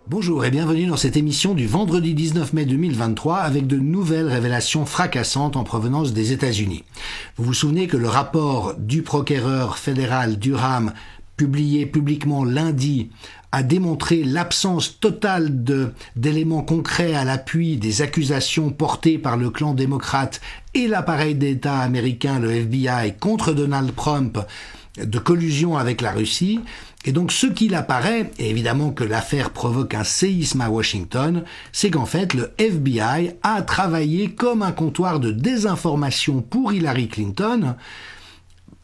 Bonjour et bienvenue dans cette émission du vendredi 19 mai 2023 avec de nouvelles révélations fracassantes en provenance des États-Unis. Vous vous souvenez que le rapport du procureur fédéral Durham, publié publiquement lundi, a démontré l'absence totale d'éléments concrets à l'appui des accusations portées par le clan démocrate et l'appareil d'État américain, le FBI, contre Donald Trump de collusion avec la Russie. Et donc ce qu'il apparaît, et évidemment que l'affaire provoque un séisme à Washington, c'est qu'en fait le FBI a travaillé comme un comptoir de désinformation pour Hillary Clinton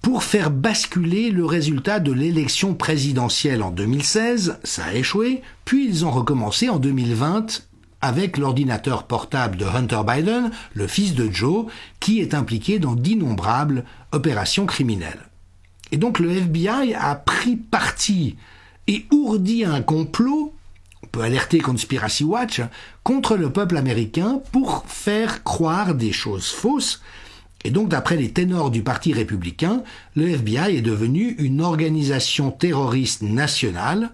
pour faire basculer le résultat de l'élection présidentielle en 2016, ça a échoué, puis ils ont recommencé en 2020 avec l'ordinateur portable de Hunter Biden, le fils de Joe, qui est impliqué dans d'innombrables opérations criminelles. Et donc le FBI a pris parti et ourdi un complot, on peut alerter Conspiracy Watch, contre le peuple américain pour faire croire des choses fausses. Et donc d'après les ténors du Parti républicain, le FBI est devenu une organisation terroriste nationale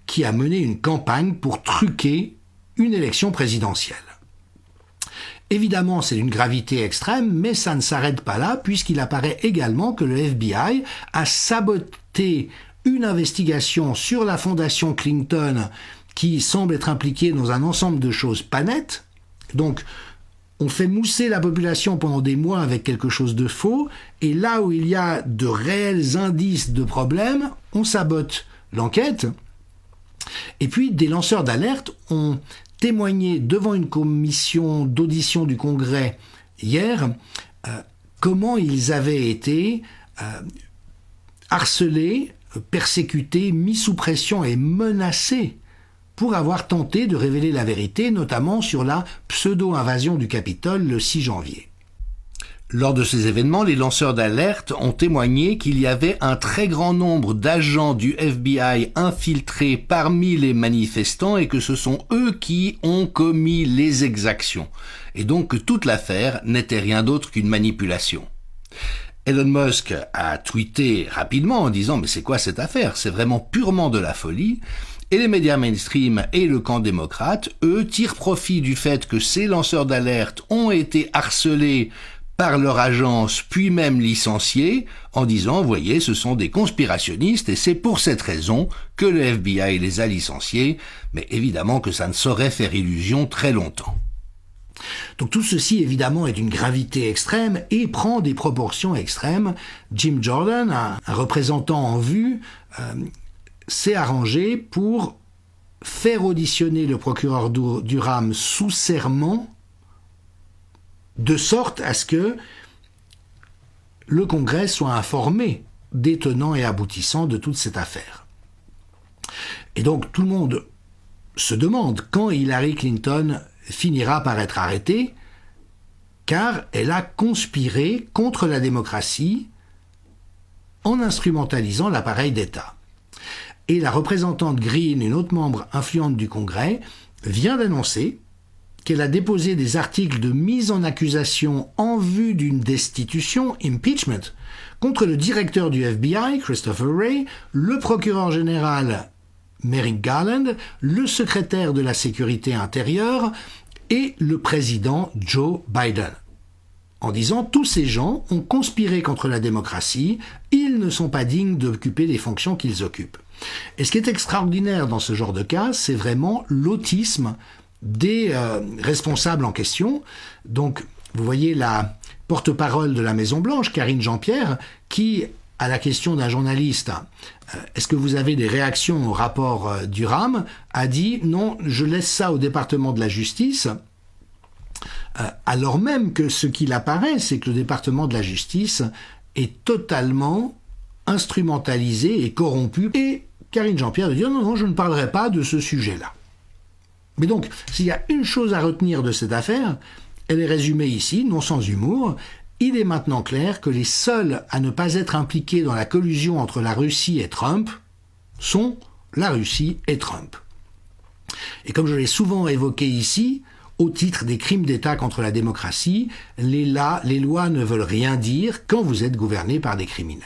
qui a mené une campagne pour truquer une élection présidentielle. Évidemment, c'est d'une gravité extrême, mais ça ne s'arrête pas là, puisqu'il apparaît également que le FBI a saboté une investigation sur la fondation Clinton qui semble être impliquée dans un ensemble de choses pas nettes. Donc, on fait mousser la population pendant des mois avec quelque chose de faux, et là où il y a de réels indices de problèmes, on sabote l'enquête. Et puis, des lanceurs d'alerte ont témoigné devant une commission d'audition du Congrès hier comment ils avaient été harcelés, persécutés, mis sous pression et menacés pour avoir tenté de révéler la vérité, notamment sur la pseudo-invasion du Capitole le 6 janvier. Lors de ces événements, les lanceurs d'alerte ont témoigné qu'il y avait un très grand nombre d'agents du FBI infiltrés parmi les manifestants et que ce sont eux qui ont commis les exactions. Et donc que toute l'affaire n'était rien d'autre qu'une manipulation. Elon Musk a tweeté rapidement en disant « Mais c'est quoi cette affaire ? C'est vraiment purement de la folie !» Et les médias mainstream et le camp démocrate, eux, tirent profit du fait que ces lanceurs d'alerte ont été harcelés par leur agence, puis même licenciés, en disant, voyez, ce sont des conspirationnistes et c'est pour cette raison que le FBI les a licenciés, mais évidemment que ça ne saurait faire illusion très longtemps. Donc tout ceci, évidemment, est d'une gravité extrême et prend des proportions extrêmes. Jim Jordan, un représentant en vue, s'est arrangé pour faire auditionner le procureur Durham sous serment, de sorte à ce que le Congrès soit informé des tenants et aboutissants de toute cette affaire. Et donc tout le monde se demande quand Hillary Clinton finira par être arrêtée, car elle a conspiré contre la démocratie en instrumentalisant l'appareil d'État. Et la représentante Green, une autre membre influente du Congrès, vient d'annoncer qu'elle a déposé des articles de mise en accusation en vue d'une destitution, impeachment, contre le directeur du FBI, Christopher Wray, le procureur général Merrick Garland, le secrétaire de la sécurité intérieure et le président Joe Biden. En disant, tous ces gens ont conspiré contre la démocratie, ils ne sont pas dignes d'occuper les fonctions qu'ils occupent. Et ce qui est extraordinaire dans ce genre de cas, c'est vraiment l'autisme des responsables en question. Donc, vous voyez la porte-parole de la Maison-Blanche, Karine Jean-Pierre, qui, à la question d'un journaliste, est-ce que vous avez des réactions au rapport Durham, a dit non, je laisse ça au département de la justice, alors même que ce qu'il apparaît, c'est que le département de la justice est totalement instrumentalisé et corrompu. Et Karine Jean-Pierre de dire non, je ne parlerai pas de ce sujet-là. Mais donc, s'il y a une chose à retenir de cette affaire, elle est résumée ici, non sans humour. Il est maintenant clair que les seuls à ne pas être impliqués dans la collusion entre la Russie et Trump sont la Russie et Trump. Et comme je l'ai souvent évoqué ici, au titre des crimes d'État contre la démocratie. Les lois ne veulent rien dire quand vous êtes gouverné par des criminels.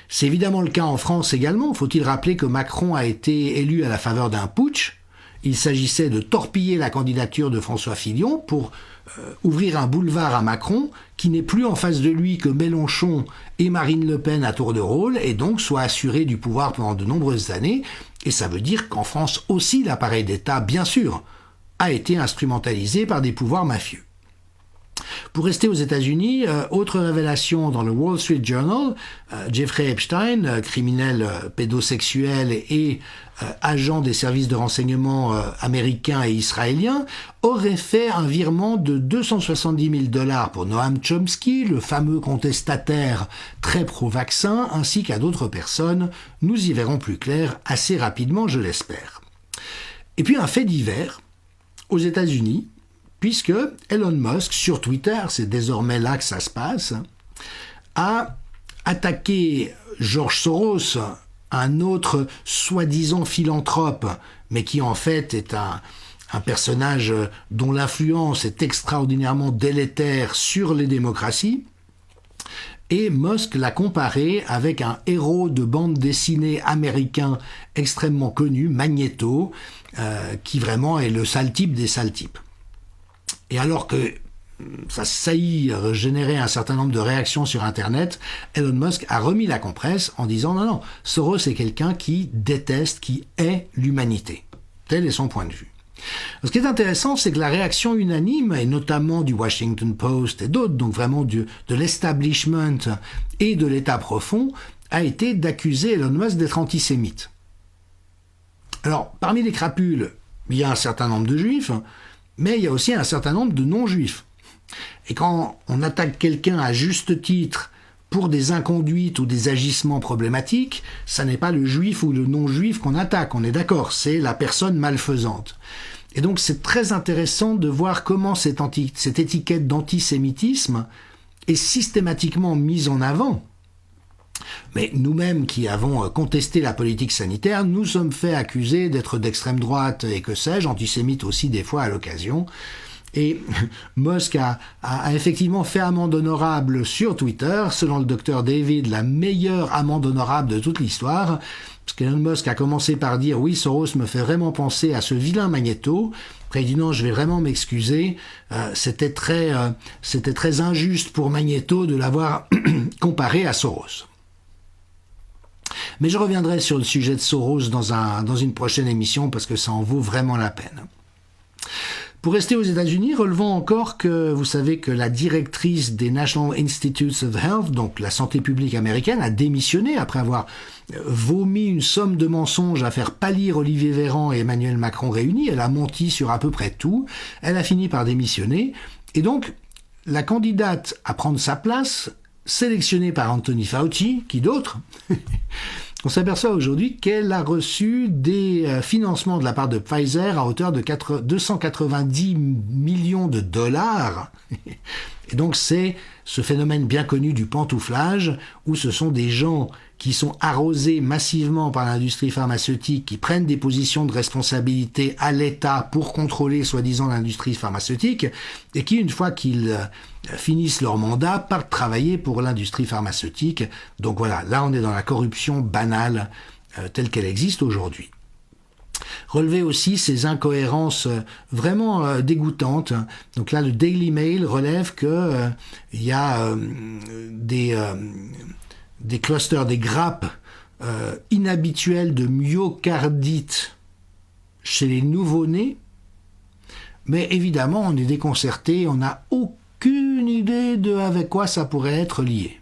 C'est évidemment le cas en France également. Faut-il rappeler que Macron a été élu à la faveur d'un putsch. Il s'agissait de torpiller la candidature de François Fillon pour ouvrir un boulevard à Macron, qui n'est plus en face de lui que Mélenchon et Marine Le Pen à tour de rôle, et donc soit assuré du pouvoir pendant de nombreuses années. Et ça veut dire qu'en France aussi, l'appareil d'État, bien sûr, a été instrumentalisé par des pouvoirs mafieux. Pour rester aux États-Unis, autre révélation dans le Wall Street Journal, Jeffrey Epstein, criminel pédosexuel et agent des services de renseignement américains et israéliens, aurait fait un virement de $270 000 pour Noam Chomsky, le fameux contestataire très pro-vaccin, ainsi qu'à d'autres personnes. Nous y verrons plus clair assez rapidement, je l'espère. Et puis un fait divers, aux États-Unis, puisque Elon Musk, sur Twitter, c'est désormais là que ça se passe, a attaqué George Soros, un autre soi-disant philanthrope, mais qui en fait est un personnage dont l'influence est extraordinairement délétère sur les démocraties. Et Musk l'a comparé avec un héros de bande dessinée américain extrêmement connu, Magneto, qui vraiment est le sale type des sales types. Et alors que ça générait un certain nombre de réactions sur Internet, Elon Musk a remis la compresse en disant non, Soros est quelqu'un qui déteste, qui hait l'humanité. Tel est son point de vue. Ce qui est intéressant, c'est que la réaction unanime, et notamment du Washington Post et d'autres, donc vraiment de l'establishment et de l'État profond, a été d'accuser Elon Musk d'être antisémite. Alors, parmi les crapules, il y a un certain nombre de juifs, mais il y a aussi un certain nombre de non-juifs. Et quand on attaque quelqu'un à juste titre pour des inconduites ou des agissements problématiques, ça n'est pas le juif ou le non-juif qu'on attaque, on est d'accord, c'est la personne malfaisante. Et donc c'est très intéressant de voir comment cette étiquette d'antisémitisme est systématiquement mise en avant. Mais nous-mêmes qui avons contesté la politique sanitaire, nous sommes fait accuser d'être d'extrême droite et que sais-je, antisémites aussi des fois à l'occasion. Et Musk a effectivement fait amende honorable sur Twitter, selon le docteur David, la meilleure amende honorable de toute l'histoire, parce qu'Elon Musk a commencé par dire « Oui, Soros me fait vraiment penser à ce vilain Magneto », après il dit « Non, je vais vraiment m'excuser, c'était très injuste pour Magneto de l'avoir comparé à Soros ». Mais je reviendrai sur le sujet de Soros dans une prochaine émission parce que ça en vaut vraiment la peine. Pour rester aux États-Unis, relevons encore que vous savez que la directrice des National Institutes of Health, donc la santé publique américaine, a démissionné après avoir vomi une somme de mensonges à faire pâlir Olivier Véran et Emmanuel Macron réunis. Elle a menti sur à peu près tout. Elle a fini par démissionner. Et donc, la candidate à prendre sa place, sélectionnée par Anthony Fauci, qui d'autre, on s'aperçoit aujourd'hui qu'elle a reçu des financements de la part de Pfizer à hauteur de 290 millions de dollars. Et donc c'est ce phénomène bien connu du pantouflage, où ce sont des gens qui sont arrosés massivement par l'industrie pharmaceutique, qui prennent des positions de responsabilité à l'État pour contrôler soi-disant l'industrie pharmaceutique, et qui, une fois qu'ils finissent leur mandat, partent travailler pour l'industrie pharmaceutique. Donc voilà, là on est dans la corruption banale telle qu'elle existe aujourd'hui. Relever aussi ces incohérences vraiment dégoûtantes. Donc là, le Daily Mail relève que il y a des clusters, des grappes inhabituelles de myocardite chez les nouveau-nés. Mais évidemment, on est déconcerté, on n'a aucune idée de avec quoi ça pourrait être lié.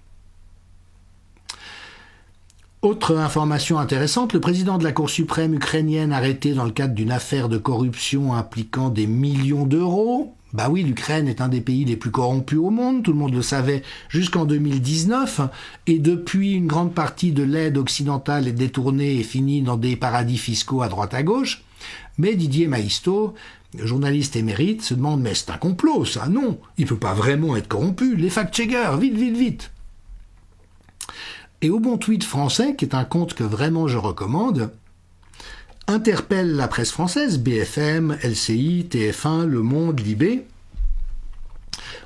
Autre information intéressante, le président de la Cour suprême ukrainienne arrêté dans le cadre d'une affaire de corruption impliquant des millions d'euros. Bah oui, l'Ukraine est un des pays les plus corrompus au monde, tout le monde le savait jusqu'en 2019, et depuis une grande partie de l'aide occidentale est détournée et finit dans des paradis fiscaux à droite à gauche. Mais Didier Maisto, journaliste émérite, se demande « Mais c'est un complot, ça, non, il peut pas vraiment être corrompu, les fact-checkers, vite, vite, vite !» Et Au Bon Tweet français, qui est un compte que vraiment je recommande, interpelle la presse française, BFM, LCI, TF1, Le Monde, Libé,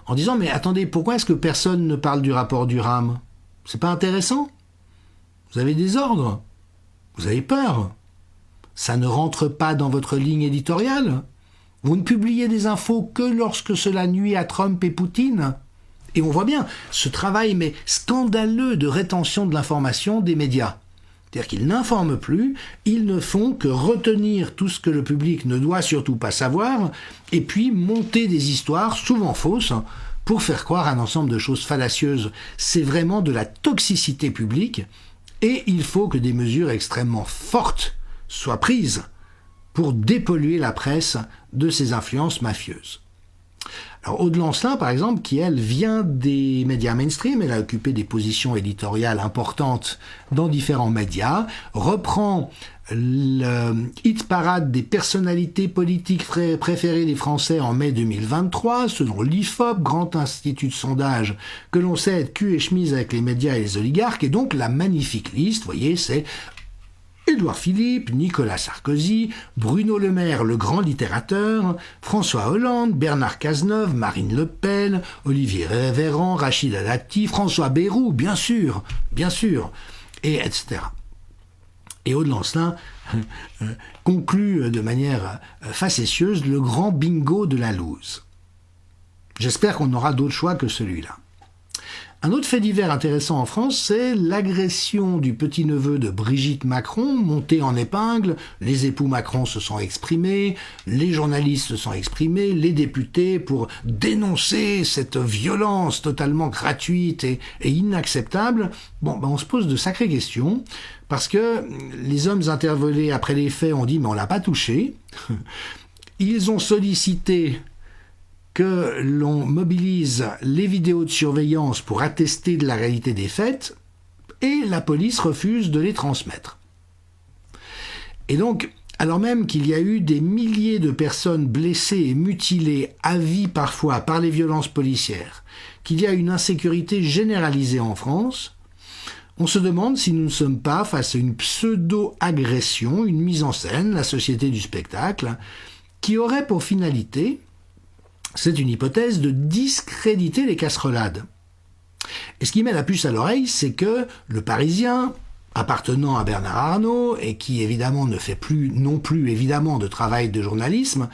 en disant « Mais attendez, pourquoi est-ce que personne ne parle du rapport Durham? C'est pas intéressant? Vous avez des ordres? Vous avez peur? Ça ne rentre pas dans votre ligne éditoriale? Vous ne publiez des infos que lorsque cela nuit à Trump et Poutine ?» Et on voit bien ce travail mais scandaleux de rétention de l'information des médias. C'est-à-dire qu'ils n'informent plus, ils ne font que retenir tout ce que le public ne doit surtout pas savoir, et puis monter des histoires, souvent fausses, pour faire croire un ensemble de choses fallacieuses. C'est vraiment de la toxicité publique, et il faut que des mesures extrêmement fortes soient prises pour dépolluer la presse de ces influences mafieuses. Alors Aude Lancelin, par exemple, qui elle vient des médias mainstream, elle a occupé des positions éditoriales importantes dans différents médias, reprend le hit parade des personnalités politiques préférées des Français en mai 2023, selon l'IFOP, grand institut de sondage que l'on sait être cul et chemise avec les médias et les oligarques, et donc la magnifique liste, vous voyez, c'est Édouard Philippe, Nicolas Sarkozy, Bruno Le Maire, le grand littérateur, François Hollande, Bernard Cazeneuve, Marine Le Pen, Olivier Véran, Rachida Dati, François Bayrou, bien sûr, et etc. Et Aude Lancelin conclut de manière facétieuse le grand bingo de la loose. J'espère qu'on aura d'autres choix que celui-là. Un autre fait divers intéressant en France, c'est l'agression du petit-neveu de Brigitte Macron, montée en épingle. Les époux Macron se sont exprimés, les journalistes se sont exprimés, les députés pour dénoncer cette violence totalement gratuite et inacceptable. Bon, on se pose de sacrées questions, parce que les hommes interpellés après les faits ont dit « mais on l'a pas touché ». Ils ont sollicité que l'on mobilise les vidéos de surveillance pour attester de la réalité des faits, et la police refuse de les transmettre. Et donc, alors même qu'il y a eu des milliers de personnes blessées et mutilées à vie parfois par les violences policières, qu'il y a une insécurité généralisée en France, on se demande si nous ne sommes pas face à une pseudo-agression, une mise en scène, la société du spectacle, qui aurait pour finalité, c'est une hypothèse, de discréditer les casserolades. Et ce qui met la puce à l'oreille, c'est que le Parisien, appartenant à Bernard Arnault, et qui évidemment ne fait plus non plus évidemment de travail de journalisme,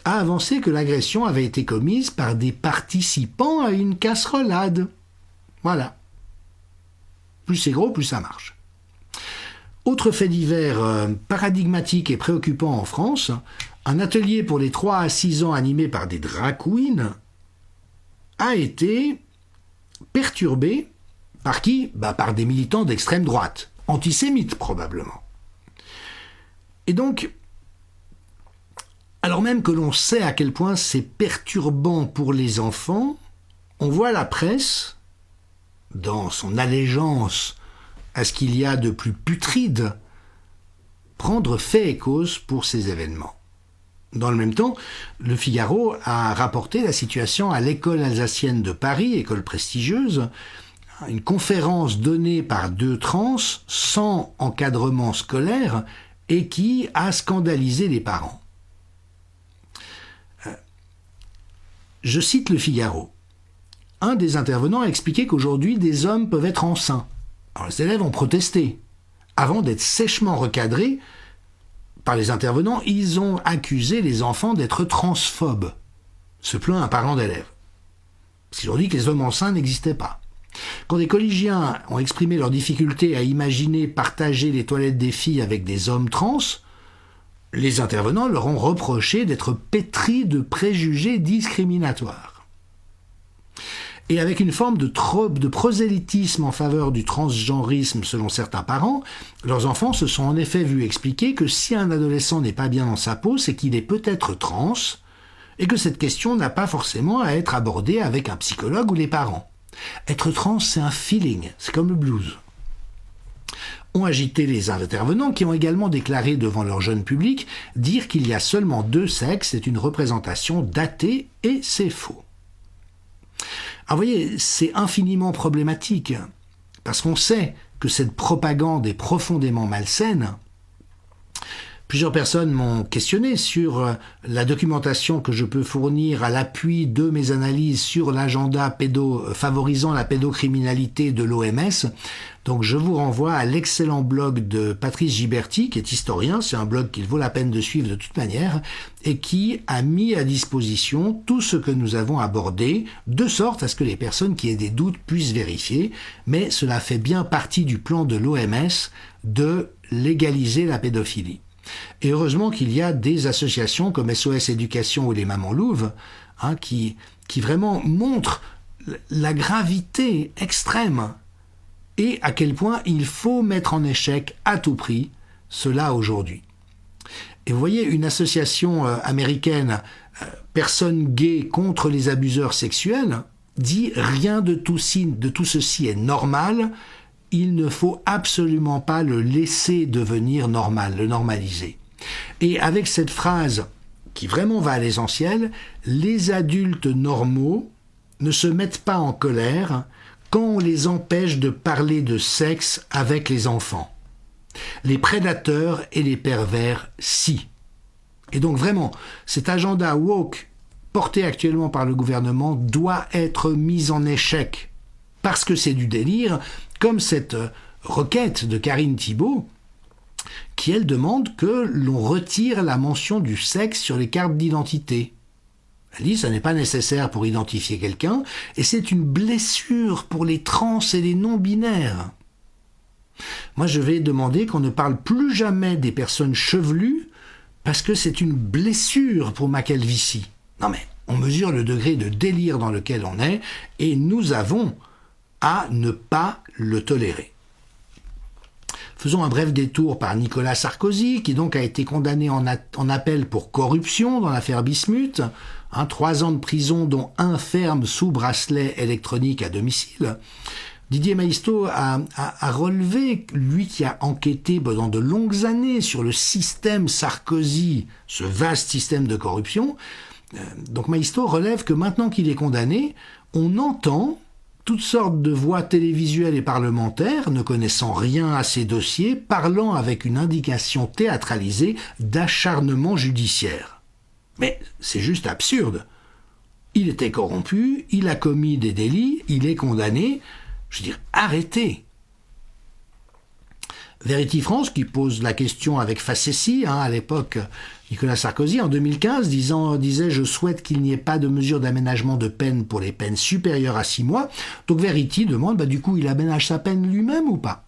a avancé que l'agression avait été commise par des participants à une casserolade. Voilà. Plus c'est gros, plus ça marche. Autre fait divers paradigmatique et préoccupant en France, un atelier pour les 3 à 6 ans animé par des drag queens a été perturbé par qui? Par des militants d'extrême droite, antisémites probablement. Et donc, alors même que l'on sait à quel point c'est perturbant pour les enfants, on voit la presse, dans son allégeance à ce qu'il y a de plus putride, prendre fait et cause pour ces événements. Dans le même temps, Le Figaro a rapporté la situation à l'école alsacienne de Paris, école prestigieuse, une conférence donnée par 2 trans sans encadrement scolaire et qui a scandalisé les parents. Je cite Le Figaro. Un des intervenants a expliqué qu'aujourd'hui des hommes peuvent être enceints. Alors les élèves ont protesté. Avant d'être sèchement recadrés par les intervenants, ils ont accusé les enfants d'être transphobes, se plaint un parent d'élève. Parce qu'ils ont dit que les hommes enceints n'existaient pas. Quand des collégiens ont exprimé leur difficulté à imaginer partager les toilettes des filles avec des hommes trans, les intervenants leur ont reproché d'être pétris de préjugés discriminatoires. Et avec une forme de prosélytisme en faveur du transgenrisme selon certains parents, leurs enfants se sont en effet vus expliquer que si un adolescent n'est pas bien dans sa peau, c'est qu'il est peut-être trans, et que cette question n'a pas forcément à être abordée avec un psychologue ou les parents. Être trans, c'est un feeling, c'est comme le blues. Ont agité les intervenants qui ont également déclaré devant leur jeune public dire qu'il y a seulement 2 sexes est une représentation datée et c'est faux. Alors vous voyez, c'est infiniment problématique, parce qu'on sait que cette propagande est profondément malsaine, Plusieurs personnes m'ont questionné sur la documentation que je peux fournir à l'appui de mes analyses sur l'agenda favorisant la pédocriminalité de l'OMS. Donc je vous renvoie à l'excellent blog de Patrice Giberti, qui est historien, c'est un blog qu'il vaut la peine de suivre de toute manière, et qui a mis à disposition tout ce que nous avons abordé, de sorte à ce que les personnes qui aient des doutes puissent vérifier, mais cela fait bien partie du plan de l'OMS de légaliser la pédophilie. Et heureusement qu'il y a des associations comme SOS Éducation ou les Mamans Louves qui vraiment montrent la gravité extrême et à quel point il faut mettre en échec à tout prix cela aujourd'hui. Et vous voyez, une association américaine, Personnes gays contre les abuseurs sexuels, dit rien de tout ceci est normal, il ne faut absolument pas le laisser devenir normal, le normaliser. Et avec cette phrase qui vraiment va à l'essentiel, les adultes normaux ne se mettent pas en colère quand on les empêche de parler de sexe avec les enfants. Les prédateurs et les pervers, si. Et donc vraiment, cet agenda woke porté actuellement par le gouvernement doit être mis en échec parce que c'est du délire, comme cette requête de Karine Thibault, qui elle demande que l'on retire la mention du sexe sur les cartes d'identité. Elle dit que ça n'est pas nécessaire pour identifier quelqu'un, et c'est une blessure pour les trans et les non-binaires. Moi, je vais demander qu'on ne parle plus jamais des personnes chevelues, parce que c'est une blessure pour ma calvitie. Non mais, on mesure le degré de délire dans lequel on est, et nous avons à ne pas le tolérer. Faisons un bref détour par Nicolas Sarkozy, qui donc a été condamné en appel pour corruption dans l'affaire Bismuth, 3 ans de prison dont 1 ferme sous bracelet électronique à domicile. Didier Maistre a relevé, lui qui a enquêté pendant de longues années sur le système Sarkozy, ce vaste système de corruption, donc Maistre relève que maintenant qu'il est condamné, on entend toutes sortes de voix télévisuelles et parlementaires, ne connaissant rien à ces dossiers, parlant avec une indication théâtralisée d'acharnement judiciaire. Mais c'est juste absurde. Il était corrompu, il a commis des délits, il est condamné. Je veux dire, arrêtez. Vérity France, qui pose la question avec facétie, à l'époque, Nicolas Sarkozy, en 2015, disait « Je souhaite qu'il n'y ait pas de mesure d'aménagement de peine pour les peines supérieures à 6 mois ». Donc Vérity demande, du coup, il aménage sa peine lui-même ou pas?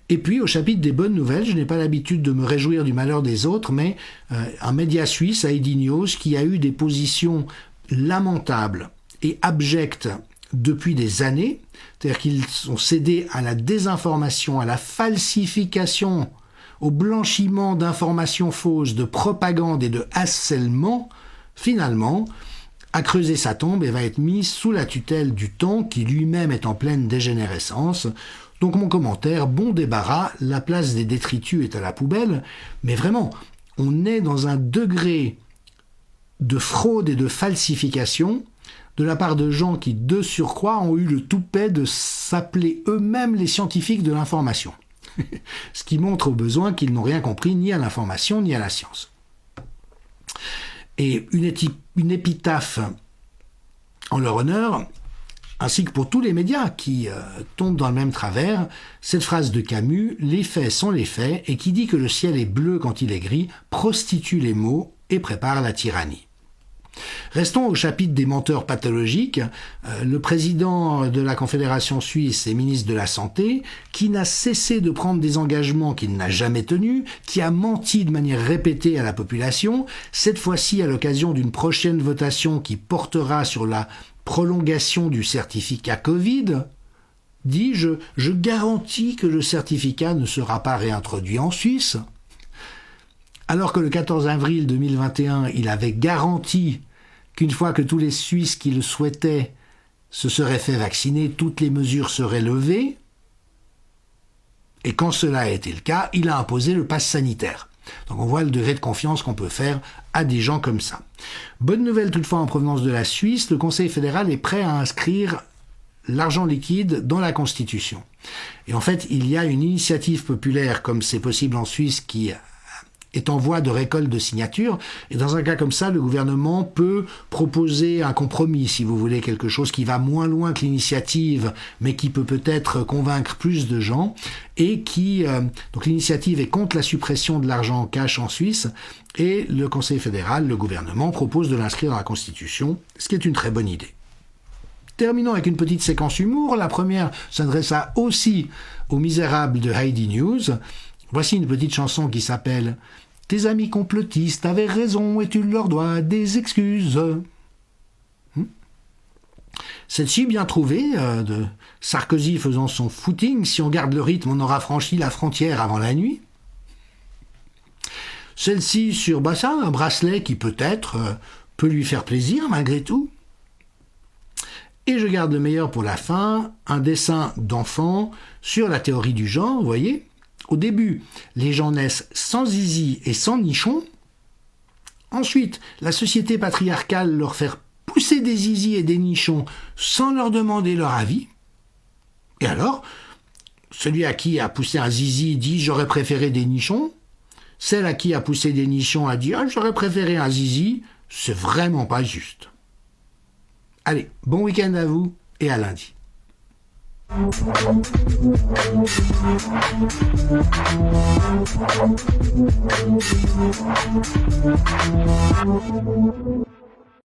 Et puis, au chapitre des bonnes nouvelles, je n'ai pas l'habitude de me réjouir du malheur des autres, mais un média suisse, ID News, qui a eu des positions lamentables et abjectes depuis des années, c'est-à-dire qu'ils ont cédé à la désinformation, à la falsification, au blanchiment d'informations fausses, de propagande et de harcèlement, finalement, a creusé sa tombe et va être mis sous la tutelle du temps qui lui-même est en pleine dégénérescence. Donc mon commentaire, bon débarras, la place des détritus est à la poubelle, mais vraiment, on est dans un degré de fraude et de falsification de la part de gens qui, de surcroît, ont eu le toupet de s'appeler eux-mêmes les scientifiques de l'information. Ce qui montre au besoin qu'ils n'ont rien compris ni à l'information ni à la science. Et une épitaphe en leur honneur, ainsi que pour tous les médias qui tombent dans le même travers, cette phrase de Camus, « Les faits sont les faits » et qui dit que le ciel est bleu quand il est gris, prostitue les mots et prépare la tyrannie. Restons au chapitre des menteurs pathologiques. Le président de la Confédération suisse et ministre de la Santé, qui n'a cessé de prendre des engagements qu'il n'a jamais tenus, qui a menti de manière répétée à la population, cette fois-ci à l'occasion d'une prochaine votation qui portera sur la prolongation du certificat Covid, dit « Je garantis que le certificat ne sera pas réintroduit en Suisse ». Alors que le 14 avril 2021, il avait garanti qu'une fois que tous les Suisses qui le souhaitaient se seraient fait vacciner, toutes les mesures seraient levées. Et quand cela a été le cas, il a imposé le pass sanitaire. Donc on voit le degré de confiance qu'on peut faire à des gens comme ça. Bonne nouvelle toutefois en provenance de la Suisse, le Conseil fédéral est prêt à inscrire l'argent liquide dans la Constitution. Et en fait, il y a une initiative populaire, comme c'est possible en Suisse, qui est en voie de récolte de signatures. Et dans un cas comme ça, le gouvernement peut proposer un compromis, si vous voulez, quelque chose qui va moins loin que l'initiative, mais qui peut peut-être convaincre plus de gens. Et donc l'initiative est contre la suppression de l'argent en cash en Suisse. Et le Conseil fédéral, le gouvernement, propose de l'inscrire dans la Constitution, ce qui est une très bonne idée. Terminons avec une petite séquence humour. La première s'adressa aussi aux misérables de Heidi News. Voici une petite chanson qui s'appelle « Tes amis complotistes avaient raison et tu leur dois des excuses ». Celle-ci, bien trouvée, de Sarkozy faisant son footing. Si on garde le rythme, on aura franchi la frontière avant la nuit. Celle-ci sur ça, un bracelet qui peut-être peut lui faire plaisir malgré tout. Et je garde le meilleur pour la fin, un dessin d'enfant sur la théorie du genre, vous voyez. Au début, les gens naissent sans zizi et sans nichon. Ensuite, la société patriarcale leur fait pousser des zizis et des nichons sans leur demander leur avis. Et alors, celui à qui a poussé un zizi dit « j'aurais préféré des nichons ». Celle à qui a poussé des nichons a dit « j'aurais préféré un zizi ». C'est vraiment pas juste. Allez, bon week-end à vous et à lundi.